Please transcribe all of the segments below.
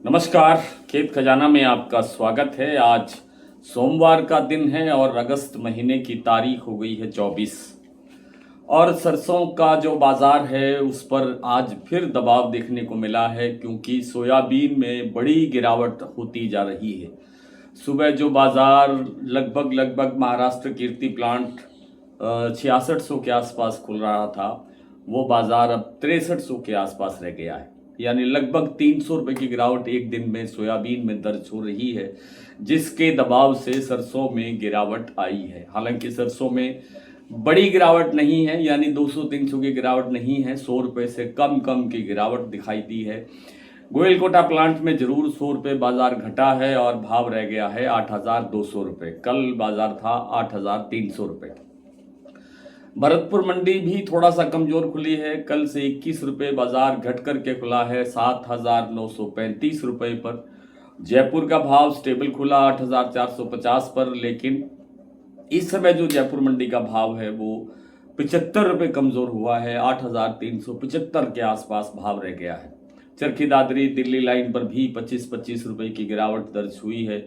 नमस्कार। खेत खजाना में आपका स्वागत है। आज सोमवार का दिन है और अगस्त महीने की तारीख हो गई है 24। और सरसों का जो बाजार है उस पर आज फिर दबाव देखने को मिला है, क्योंकि सोयाबीन में बड़ी गिरावट होती जा रही है। सुबह जो बाजार लगभग महाराष्ट्र कीर्ति प्लांट 6600 के आसपास खुल रहा था, वो बाजार अब 6300 के आसपास रह गया है। यानी लगभग 300 रुपये की गिरावट एक दिन में सोयाबीन में दर्ज हो रही है, जिसके दबाव से सरसों में गिरावट आई है। हालांकि सरसों में बड़ी गिरावट नहीं है, यानी 200-300 की गिरावट नहीं है, 100 रुपये से कम की गिरावट दिखाई दी है। गोयलकोटा प्लांट में जरूर 100 रुपये बाजार घटा है और भाव रह गया है 8,200 रुपये। कल बाजार था 8,300 रुपये। भरतपुर मंडी भी थोड़ा सा कमजोर खुली है। कल से 21 रुपये बाजार घट करके खुला है 7,935 रुपये पर। जयपुर का भाव स्टेबल खुला 8,450 पर, लेकिन इस समय जो जयपुर मंडी का भाव है वो 75 रुपये कमजोर हुआ है। 8,375 के आसपास भाव रह गया है। चरखी दादरी दिल्ली लाइन पर भी 25-25 रुपये की गिरावट दर्ज हुई है।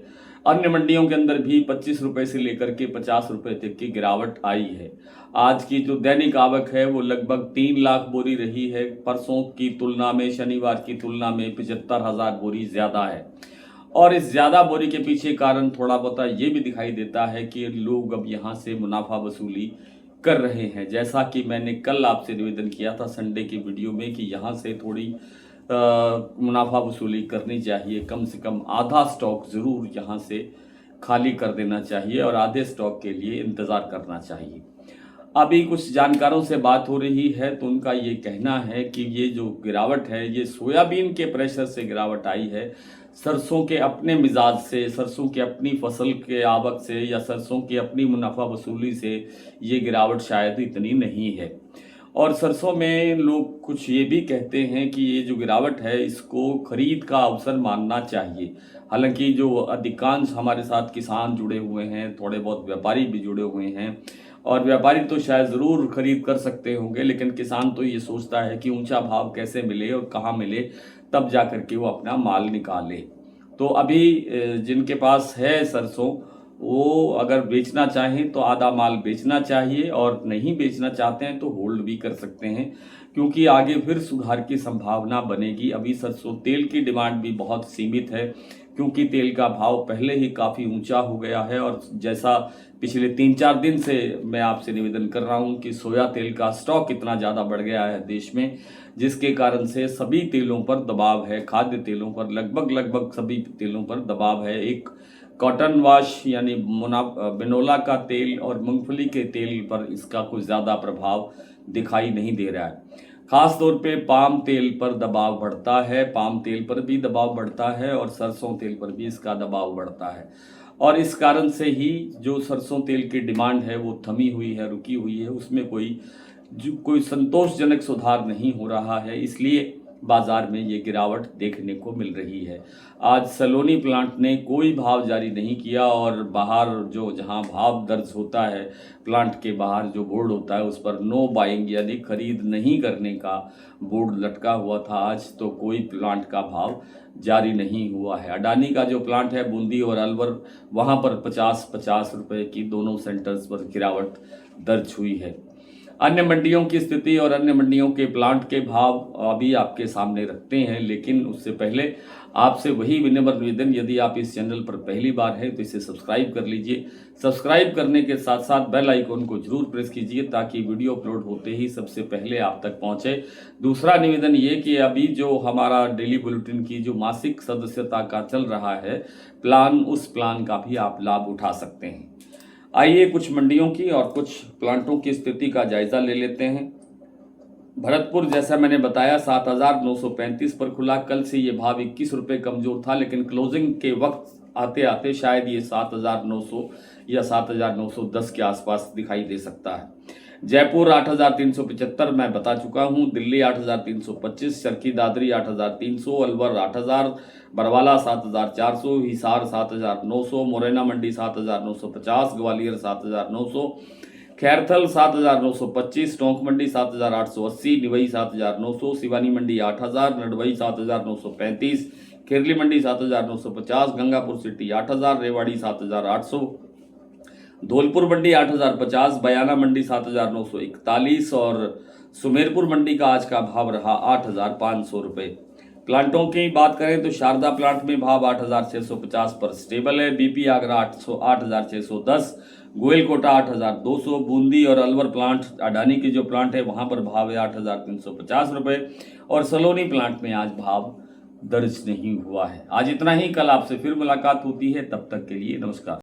अन्य मंडियों के अंदर भी 25 रुपये से लेकर के 50 रुपये तक की गिरावट आई है। आज की जो दैनिक आवक है वो लगभग 3 लाख बोरी रही है। परसों की तुलना में, शनिवार की तुलना में 75,000 बोरी ज़्यादा है। और इस ज़्यादा बोरी के पीछे कारण थोड़ा बहुत ये भी दिखाई देता है कि लोग अब यहाँ से मुनाफा वसूली कर रहे हैं। जैसा कि मैंने कल आपसे निवेदन किया था संडे की वीडियो में कि यहाँ से थोड़ी मुनाफा वसूली करनी चाहिए। कम से कम आधा स्टॉक ज़रूर यहाँ से खाली कर देना चाहिए और आधे स्टॉक के लिए इंतज़ार करना चाहिए। अभी कुछ जानकारों से बात हो रही है तो उनका ये कहना है कि ये जो गिरावट है ये सोयाबीन के प्रेशर से गिरावट आई है। सरसों के अपने मिजाज से, सरसों की अपनी फसल के आवक से या सरसों की अपनी मुनाफा वसूली से ये गिरावट शायद इतनी नहीं है। और सरसों में लोग कुछ ये भी कहते हैं कि ये जो गिरावट है इसको खरीद का अवसर मानना चाहिए। हालांकि जो अधिकांश हमारे साथ किसान जुड़े हुए हैं, थोड़े बहुत व्यापारी भी जुड़े हुए हैं, और व्यापारी तो शायद ज़रूर खरीद कर सकते होंगे, लेकिन किसान तो ये सोचता है कि ऊंचा भाव कैसे मिले और कहाँ मिले, तब जा कर के वो अपना माल निकाले। तो अभी जिनके पास है सरसों, वो अगर बेचना चाहें तो आधा माल बेचना चाहिए, और नहीं बेचना चाहते हैं तो होल्ड भी कर सकते हैं, क्योंकि आगे फिर सुधार की संभावना बनेगी। अभी सरसों तेल की डिमांड भी बहुत सीमित है, क्योंकि तेल का भाव पहले ही काफ़ी ऊंचा हो गया है। और जैसा पिछले 3-4 दिन से मैं आपसे निवेदन कर रहा हूं कि सोया तेल का स्टॉक इतना ज़्यादा बढ़ गया है देश में, जिसके कारण से सभी तेलों पर दबाव है। खाद्य तेलों पर लगभग सभी तेलों पर दबाव है। एक कॉटन वाश यानी बिनोला का तेल और मूंगफली के तेल पर इसका कुछ ज़्यादा प्रभाव दिखाई नहीं दे रहा है। खास तौर पे पाम तेल पर दबाव बढ़ता है, पाम तेल पर भी दबाव बढ़ता है और सरसों तेल पर भी इसका दबाव बढ़ता है। और इस कारण से ही जो सरसों तेल की डिमांड है वो थमी हुई है, रुकी हुई है, उसमें कोई संतोषजनक सुधार नहीं हो रहा है। इसलिए बाजार में ये गिरावट देखने को मिल रही है। आज सलोनी प्लांट ने कोई भाव जारी नहीं किया, और बाहर जो जहां भाव दर्ज होता है, प्लांट के बाहर जो बोर्ड होता है उस पर नो बाइंग यानी खरीद नहीं करने का बोर्ड लटका हुआ था। आज तो कोई प्लांट का भाव जारी नहीं हुआ है। अडानी का जो प्लांट है बूंदी और अलवर, वहां पर 50-50 रुपये की दोनों सेंटर्स पर गिरावट दर्ज हुई है। अन्य मंडियों की स्थिति और अन्य मंडियों के प्लांट के भाव अभी आपके सामने रखते हैं, लेकिन उससे पहले आपसे वही विनम्र निवेदन, यदि आप इस चैनल पर पहली बार हैं तो इसे सब्सक्राइब कर लीजिए। सब्सक्राइब करने के साथ साथ बेल आइकन को जरूर प्रेस कीजिए, ताकि वीडियो अपलोड होते ही सबसे पहले आप तक पहुंचे। दूसरा निवेदन ये कि अभी जो हमारा डेली बुलेटिन की जो मासिक सदस्यता का चल रहा है प्लान, उस प्लान का भी आप लाभ उठा सकते हैं। आइए कुछ मंडियों की और कुछ प्लांटों की स्थिति का जायजा ले लेते हैं। भरतपुर, जैसा मैंने बताया, 7,935 पर खुला। कल से ये भाव 21 रुपये कमजोर था, लेकिन क्लोजिंग के वक्त आते आते शायद ये 7,900 या 7,910 के आसपास दिखाई दे सकता है। जयपुर 8,375 मैं बता चुका हूँ, दिल्ली 8,325, चरखी दादरी 8,300, अलवर 8,000, बरवाला 7,400, हिसार 7,900, मुरैना मंडी 7,950, ग्वालियर 7,900, खैरथल 7,925, टोंक मंडी 7,880, निवई 7,900, सिवानी मंडी 8,000, नडवई 7,935, केरली मंडी 7,950, गंगापुर सिटी 8,000, रेवाड़ी 7,800, धौलपुर मंडी 8,050, बयाना मंडी 7,941 और सुमेरपुर मंडी का आज का भाव रहा 8,500 रुपये। प्लांटों की बात करें तो शारदा प्लांट में भाव 8,650 पर स्टेबल है। बीपी आगरा 8,610, गोयलकोटा 8,200, बूंदी और अलवर प्लांट अडानी की जो प्लांट है वहां पर भाव है 8,350 रुपये और सलोनी प्लांट में आज भाव दर्ज नहीं हुआ है। आज इतना ही, कल आपसे फिर मुलाकात होती है, तब तक के लिए नमस्कार।